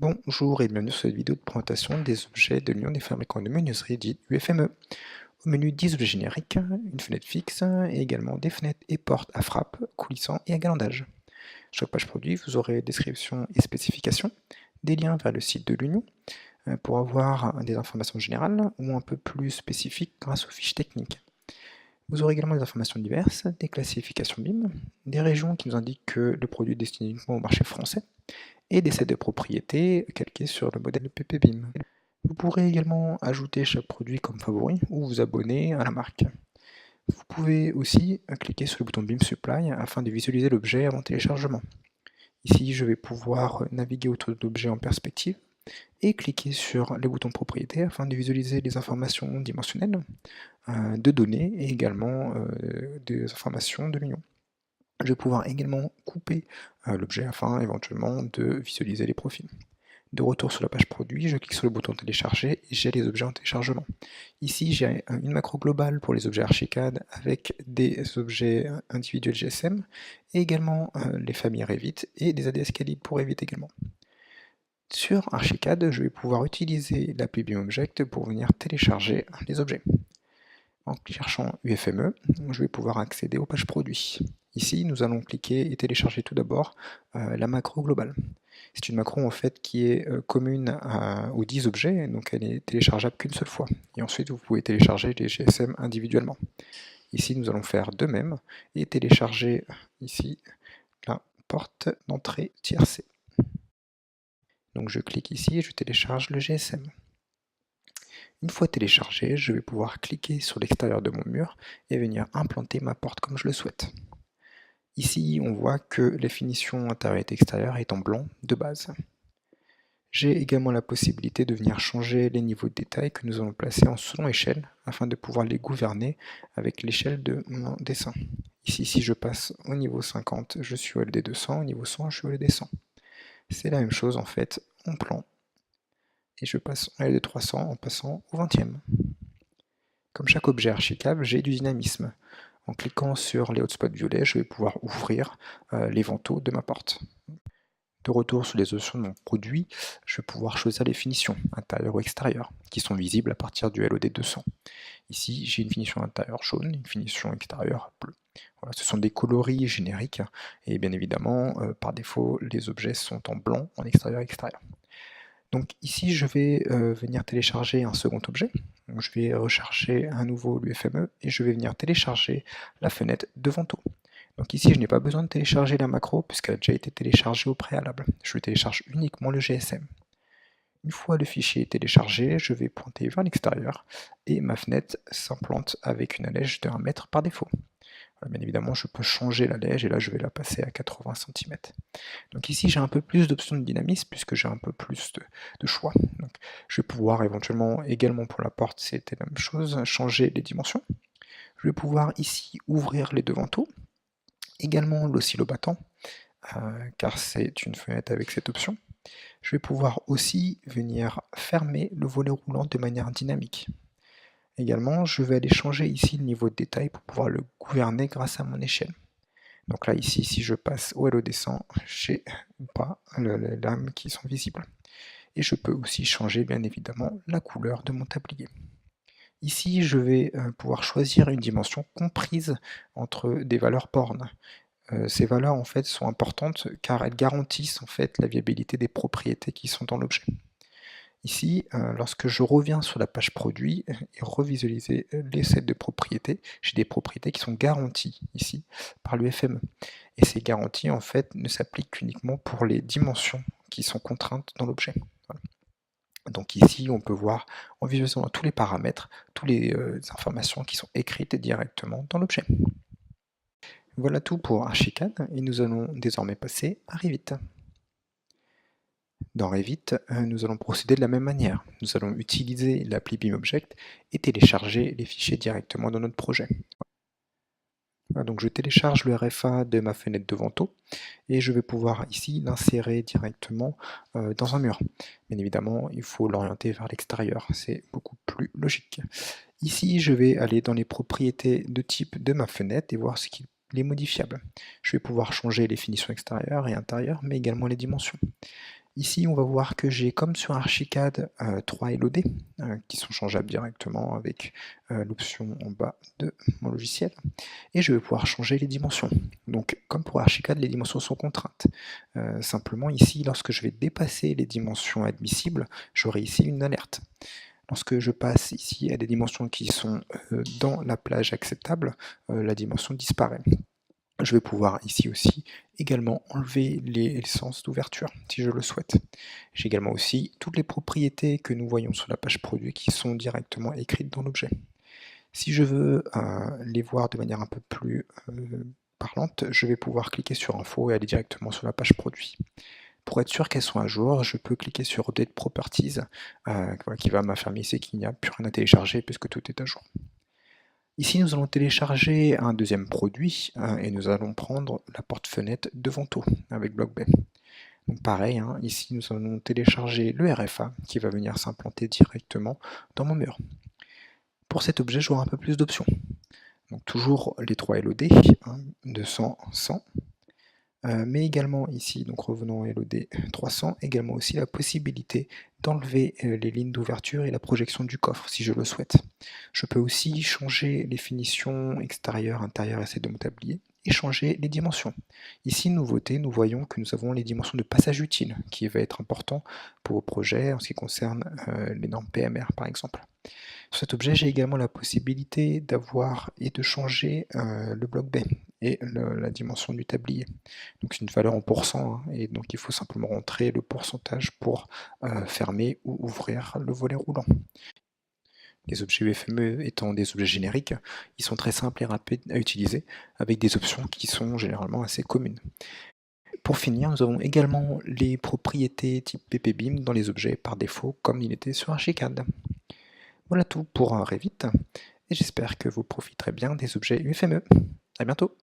Bonjour et bienvenue sur cette vidéo de présentation des objets de l'Union des fabricants de menuiserie dite UFME. Au menu 10 objets génériques, une fenêtre fixe et également des fenêtres et portes à frappe, coulissants et à galandage. Sur la page produit, vous aurez description et spécifications, des liens vers le site de l'Union pour avoir des informations générales ou un peu plus spécifiques grâce aux fiches techniques. Vous aurez également des informations diverses, des classifications BIM, des régions qui nous indiquent que le produit est destiné uniquement au marché français, et des sets de propriété calqués sur le modèle PPBIM. Vous pourrez également ajouter chaque produit comme favori ou vous abonner à la marque. Vous pouvez aussi cliquer sur le bouton BIM Supply afin de visualiser l'objet avant téléchargement. Ici, je vais pouvoir naviguer autour de l'objet en perspective et cliquer sur les boutons propriété afin de visualiser les informations dimensionnelles, de données et également des informations de l'union. Je vais pouvoir également couper l'objet afin éventuellement de visualiser les profils. De retour sur la page produit, je clique sur le bouton télécharger et j'ai les objets en téléchargement. Ici, j'ai une macro globale pour les objets Archicad avec des objets individuels GSM et également les familles Revit et des ADS Calibre pour Revit également. Sur Archicad, je vais pouvoir utiliser l'appli BIMobject pour venir télécharger les objets. En cherchant UFME, je vais pouvoir accéder aux pages produits. Ici, nous allons cliquer et télécharger tout d'abord la macro globale. C'est une macro en fait qui est commune aux 10 objets, donc elle est téléchargeable qu'une seule fois. Et ensuite, vous pouvez télécharger les GSM individuellement. Ici, nous allons faire de même et télécharger ici la porte d'entrée tiercée. Donc je clique ici et je télécharge le GSM. Une fois téléchargé, je vais pouvoir cliquer sur l'extérieur de mon mur et venir implanter ma porte comme je le souhaite. Ici, on voit que la finition intérieure et extérieure est en blanc de base. J'ai également la possibilité de venir changer les niveaux de détail que nous allons placer en selon échelle afin de pouvoir les gouverner avec l'échelle de mon dessin. Ici, si je passe au niveau 50, je suis au LD 200, au niveau 100, je suis au LD 100. C'est la même chose en fait en plan. Et je passe en LD 300 en passant au 20e. Comme chaque objet archicad, j'ai du dynamisme. En cliquant sur les hotspots violets, je vais pouvoir ouvrir les vantaux de ma porte. De retour sur les options de mon produit, je vais pouvoir choisir les finitions, intérieures ou extérieures, qui sont visibles à partir du LOD 200. Ici, j'ai une finition intérieure jaune, une finition extérieure bleue. Voilà, ce sont des coloris génériques, et bien évidemment, par défaut, les objets sont en blanc, en extérieur et extérieur. Donc ici, je vais venir télécharger un second objet. Donc, je vais rechercher à nouveau l'UFME et je vais venir télécharger la fenêtre de Vento. Donc ici, je n'ai pas besoin de télécharger la macro puisqu'elle a déjà été téléchargée au préalable. Je télécharge uniquement le GSM. Une fois le fichier téléchargé, je vais pointer vers l'extérieur et ma fenêtre s'implante avec une allège de 1 mètre par défaut. Bien évidemment, je peux changer l'allège et là, je vais la passer à 80 cm. Donc ici, j'ai un peu plus d'options de dynamisme puisque j'ai un peu plus de choix. Donc, je vais pouvoir éventuellement, également pour la porte, c'était la même chose, changer les dimensions. Je vais pouvoir ici ouvrir les deux vantaux, également l'oscillobattant, car c'est une fenêtre avec cette option. Je vais pouvoir aussi venir fermer le volet roulant de manière dynamique. Également, je vais aller changer ici le niveau de détail pour pouvoir le gouverner grâce à mon échelle. Donc là, ici, si je passe au LOD 100, j'ai pas les lames qui sont visibles. Et je peux aussi changer, bien évidemment, la couleur de mon tablier. Ici, je vais pouvoir choisir une dimension comprise entre des valeurs bornes. Ces valeurs, en fait, sont importantes car elles garantissent, en fait, la viabilité des propriétés qui sont dans l'objet. Ici, lorsque je reviens sur la page produit et revisualiser les sets de propriétés, j'ai des propriétés qui sont garanties ici par l'UFME. Et ces garanties en fait ne s'appliquent qu'uniquement pour les dimensions qui sont contraintes dans l'objet. Voilà. Donc ici, on peut voir en visualisant tous les paramètres, toutes les informations qui sont écrites directement dans l'objet. Voilà tout pour Archicad et nous allons désormais passer à Revit. Dans Revit, nous allons procéder de la même manière. Nous allons utiliser l'appli BIMobject et télécharger les fichiers directement dans notre projet. Voilà, donc je télécharge le RFA de ma fenêtre de Vento et je vais pouvoir ici l'insérer directement dans un mur. Bien évidemment, il faut l'orienter vers l'extérieur, c'est beaucoup plus logique. Ici, je vais aller dans les propriétés de type de ma fenêtre et voir ce qu'il est modifiable. Je vais pouvoir changer les finitions extérieures et intérieures, mais également les dimensions. Ici, on va voir que j'ai, comme sur Archicad, 3 LOD qui sont changeables directement avec l'option en bas de mon logiciel. Et je vais pouvoir changer les dimensions. Donc, comme pour Archicad, les dimensions sont contraintes. Simplement, ici, lorsque je vais dépasser les dimensions admissibles, j'aurai ici une alerte. Lorsque je passe ici à des dimensions qui sont dans la plage acceptable, la dimension disparaît. Je vais pouvoir ici aussi également enlever les sens d'ouverture si je le souhaite. J'ai également aussi toutes les propriétés que nous voyons sur la page produit qui sont directement écrites dans l'objet. Si je veux les voir de manière un peu plus parlante, je vais pouvoir cliquer sur Info et aller directement sur la page produit. Pour être sûr qu'elles sont à jour, je peux cliquer sur Update Properties, qui va m'affirmer ici qu'il n'y a plus rien à télécharger puisque tout est à jour. Ici, nous allons télécharger un deuxième produit et nous allons prendre la porte-fenêtre de Vento avec BlockB. Donc pareil, hein, ici nous allons télécharger le RFA qui va venir s'implanter directement dans mon mur. Pour cet objet, j'aurai un peu plus d'options. Donc toujours les 3 LOD, 200, 100, mais également ici, donc revenons à LOD 300, également aussi la possibilité d'enlever les lignes d'ouverture et la projection du coffre si je le souhaite. Je peux aussi changer les finitions extérieures, intérieures et celles de mon tablier et changer les dimensions. Ici, nouveauté, nous voyons que nous avons les dimensions de passage utile qui va être important pour vos projets en ce qui concerne les normes PMR par exemple. Sur cet objet, j'ai également la possibilité d'avoir et de changer le bloc B et la dimension du tablier. Donc c'est une valeur en pourcent, hein, et donc il faut simplement rentrer le pourcentage pour fermer ou ouvrir le volet roulant. Les objets UFME étant des objets génériques, ils sont très simples et rapides à utiliser, avec des options qui sont généralement assez communes. Pour finir, nous avons également les propriétés type PPBIM dans les objets par défaut, comme il était sur Archicad. Voilà tout pour Revit, et j'espère que vous profiterez bien des objets UFME. À bientôt!